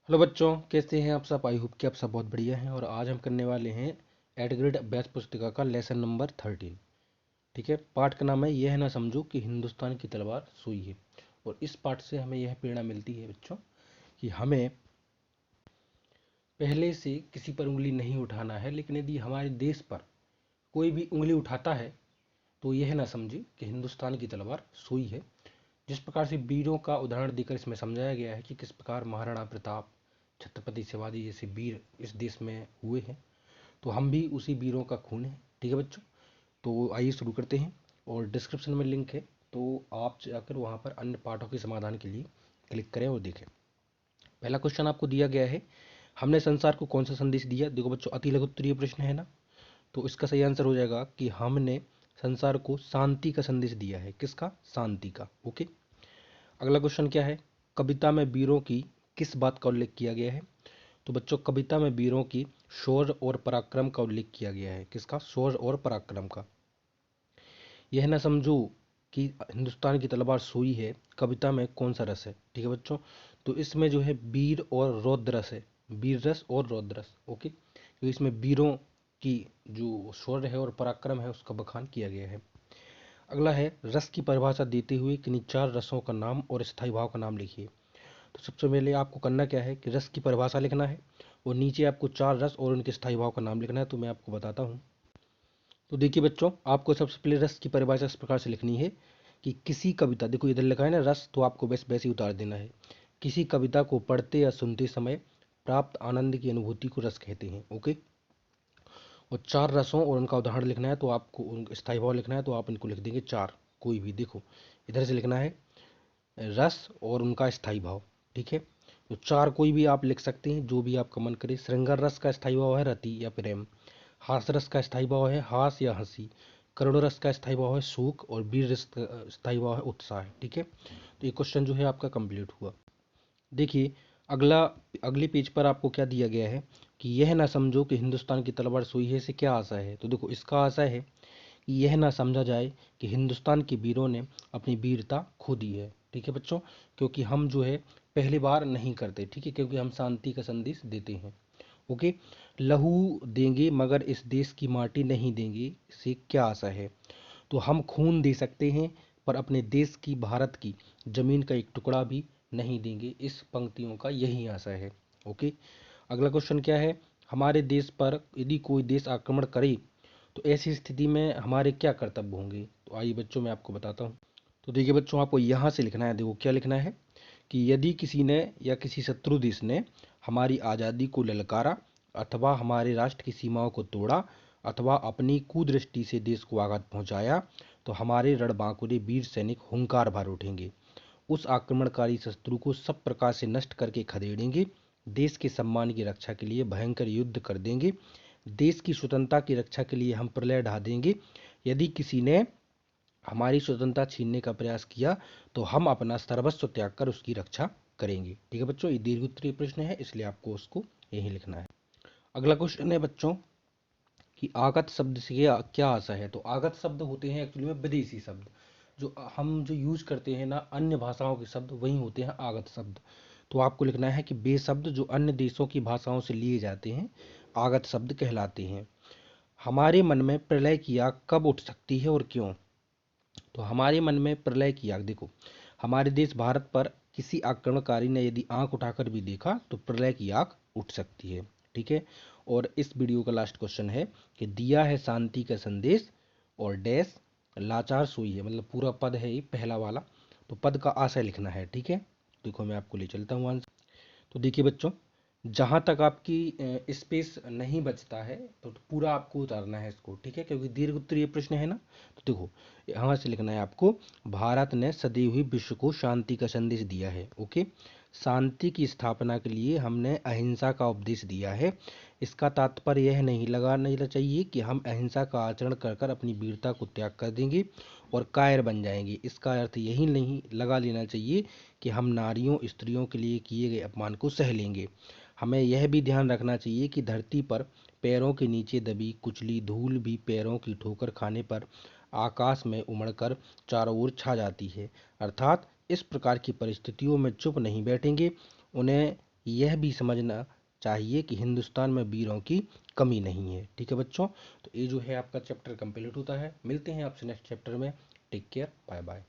Hello बच्चों, कैसे हैं आप सब। आई होप कि आप सब बहुत बढ़िया हैं। और आज हम करने वाले हैं एट ग्रेड अभ्यास पुस्तिका का लेसन नंबर 13। ठीक है, पाठ का नाम है यह ना समझो कि हिंदुस्तान की तलवार सुई है। और इस पाठ से हमें यह प्रेरणा मिलती है बच्चों कि हमें पहले से किसी पर उंगली नहीं उठाना है, लेकिन यदि हमारे देश पर कोई भी उंगली उठाता है तो यह ना समझे कि हिंदुस्तान की तलवार सुई है। जिस प्रकार से वीरों का उदाहरण देकर इसमें समझाया गया है कि किस प्रकार महाराणा प्रताप, छत्रपति शिवाजी जैसे वीर इस देश में हुए हैं, तो हम भी उसी वीरों का खून है। ठीक है बच्चों, तो आइए शुरू करते हैं। और डिस्क्रिप्शन में लिंक है, तो आप जाकर वहाँ पर अन्य पाठों के समाधान के लिए क्लिक करें और देखें। पहला क्वेश्चन आपको दिया गया है, हमने संसार को कौन सा संदेश दिया। देखो बच्चों, अति लघु उत्तरीय प्रश्न है ना, तो इसका सही आंसर हो जाएगा कि हमने संसार को शांति का संदेश दिया है। किसका? शांति का। ओके। अगला क्वेश्चन क्या है, कविता में वीरों की किस बात का उल्लेख किया गया है। तो बच्चों, कविता में वीरों की शौर्य और पराक्रम का उल्लेख किया गया है। किसका? शौर्य और पराक्रम का। यह ना समझो कि हिंदुस्तान की तलवार सुई है, कविता में कौन सा रस है। ठीक है बच्चों, तो इसमें जो है वीर और रौद्र रस है। वीर रस और रौद्र रस। ओके, तो इसमें वीरों की जो शौर्य है और पराक्रम है उसका बखान किया गया है। अगला है, रस की परिभाषा देते हुए किन्हीं चार रसों का नाम और स्थायी भाव का नाम लिखिए। तो सबसे पहले आपको करना क्या है कि रस की परिभाषा लिखना है और नीचे आपको चार रस और उनके स्थायी भाव का नाम लिखना है। तो मैं आपको बताता हूँ। तो देखिए बच्चों, आपको सबसे पहले रस की परिभाषा इस प्रकार से लिखनी है कि किसी कविता, देखो इधर लिखा है ना रस, तो आपको वैसे वैसे ही उतार देना है। किसी कविता को पढ़ते या सुनते समय प्राप्त आनंद की अनुभूति को रस कहते हैं। ओके। और चार रसों और उनका उदाहरण लिखना है, तो आपको स्थायी भाव लिखना है, तो आप इनको लिख देंगे चार। कोई भी, देखो इधर से लिखना है रस और उनका स्थायी भाव। ठीक है, तो चार कोई भी आप लिख सकते हैं, जो भी आपका मन करे। श्रृंगार रस का स्थायी भाव है रति या प्रेम। हास रस का स्थायी भाव है हास या हंसी। करुण रस का स्थायी भाव है शोक। और वीर रस का स्थायी भाव है उत्साह। ठीक है, तो ये क्वेश्चन जो है आपका कंप्लीट हुआ। देखिए, अगला अगले पेज पर आपको क्या दिया गया है कि यह ना समझो कि हिंदुस्तान की तलवार सुई है, से क्या आशा है। तो देखो, इसका आशा है कि यह ना समझा जाए कि हिंदुस्तान के वीरों ने अपनी वीरता खो दी है। ठीक है बच्चों, क्योंकि हम जो है पहली बार नहीं करते। ठीक है, क्योंकि हम शांति का संदेश देते हैं। ओके। लहू देंगे मगर इस देश की माटी नहीं देंगे, से क्या आशा है। तो हम खून दे सकते हैं पर अपने देश की, भारत की जमीन का एक टुकड़ा भी नहीं देंगे। इस पंक्तियों का यही आशा है। ओके। अगला क्वेश्चन क्या है, हमारे देश पर यदि कोई देश आक्रमण करे तो ऐसी स्थिति में हमारे क्या कर्तव्य होंगे। तो आइए बच्चों, मैं आपको बताता हूँ। तो देखिए बच्चों, आपको यहाँ से लिखना है। देखो क्या लिखना है कि यदि किसी ने या किसी शत्रु देश ने हमारी आज़ादी को ललकारा, अथवा हमारे राष्ट्र की सीमाओं को तोड़ा, अथवा अपनी कुदृष्टि से देश को आघात पहुंचाया, तो हमारे रणबांकुरे वीर सैनिक हुंकार भर उठेंगे, उस आक्रमणकारी शत्रु को सब प्रकार से नष्ट करके खदेड़ेंगे, देश के सम्मान की रक्षा के लिए भयंकर युद्ध कर देंगे, देश की स्वतंत्रता की रक्षा के लिए हम प्रलय ढा देंगे। यदि किसी ने हमारी स्वतंत्रता छीनने का प्रयास किया तो हम अपना सर्वस्व त्याग कर उसकी रक्षा करेंगे। ठीक है बच्चों, ये दीर्घ उत्तरीय प्रश्न है, इसलिए आपको उसको यही लिखना है। अगला क्वेश्चन है बच्चों कि आगत शब्द से क्या क्या आशा है। तो आगत शब्द होते हैं एक्चुअली में विदेशी शब्द, जो हम जो यूज करते हैं ना अन्य भाषाओं के शब्द, वही होते हैं आगत शब्द। तो आपको लिखना है कि वे शब्द जो अन्य देशों की भाषाओं से लिए जाते हैं आगत शब्द कहलाते हैं। हमारे मन में प्रलय की आग कब उठ सकती है और क्यों। तो हमारे मन में प्रलय की आग, देखो हमारे देश भारत पर किसी आक्रमणकारी ने यदि आंख उठाकर भी देखा तो प्रलय की आग उठ सकती है। ठीक है, और इस वीडियो का लास्ट क्वेश्चन है कि दिया है शांति का संदेश और डैश लाचार सोई है, मतलब पूरा पद है ये पहला वाला, तो पद का आशय लिखना है। ठीक है, देखो मैं आपको ले चलता हूँ आंसर। तो देखिए बच्चों, जहाँ तक आपकी स्पेस नहीं बचता है तो पूरा आपको उतारना है इसको। ठीक है, क्योंकि दीर्घ उत्तरीय प्रश्न है ना। तो देखो यहाँ से लिखना है आपको, भारत ने सदैव ही विश्व को शांति का संदेश दिया है। ओके, शांति की स्थापना के लिए हमने अहिंसा का उपदेश दिया है। इसका तात्पर्य यह नहीं लगाना चाहिए कि हम अहिंसा का आचरण कर कर अपनी वीरता को त्याग कर देंगे और कायर बन जाएंगे। इसका अर्थ यही नहीं लगा लेना चाहिए कि हम नारियों स्त्रियों के लिए किए गए अपमान को सह लेंगे। हमें यह भी ध्यान रखना चाहिए कि धरती पर पैरों के नीचे दबी कुचली धूल भी पैरों की ठोकर खाने पर आकाश में उमड़कर चारों ओर छा जाती है। अर्थात इस प्रकार की परिस्थितियों में चुप नहीं बैठेंगे, उन्हें यह भी समझना चाहिए कि हिंदुस्तान में वीरों की कमी नहीं है। ठीक है बच्चों, तो ये जो है आपका चैप्टर कंप्लीट होता है। मिलते हैं आपसे नेक्स्ट चैप्टर में। Take care, bye bye.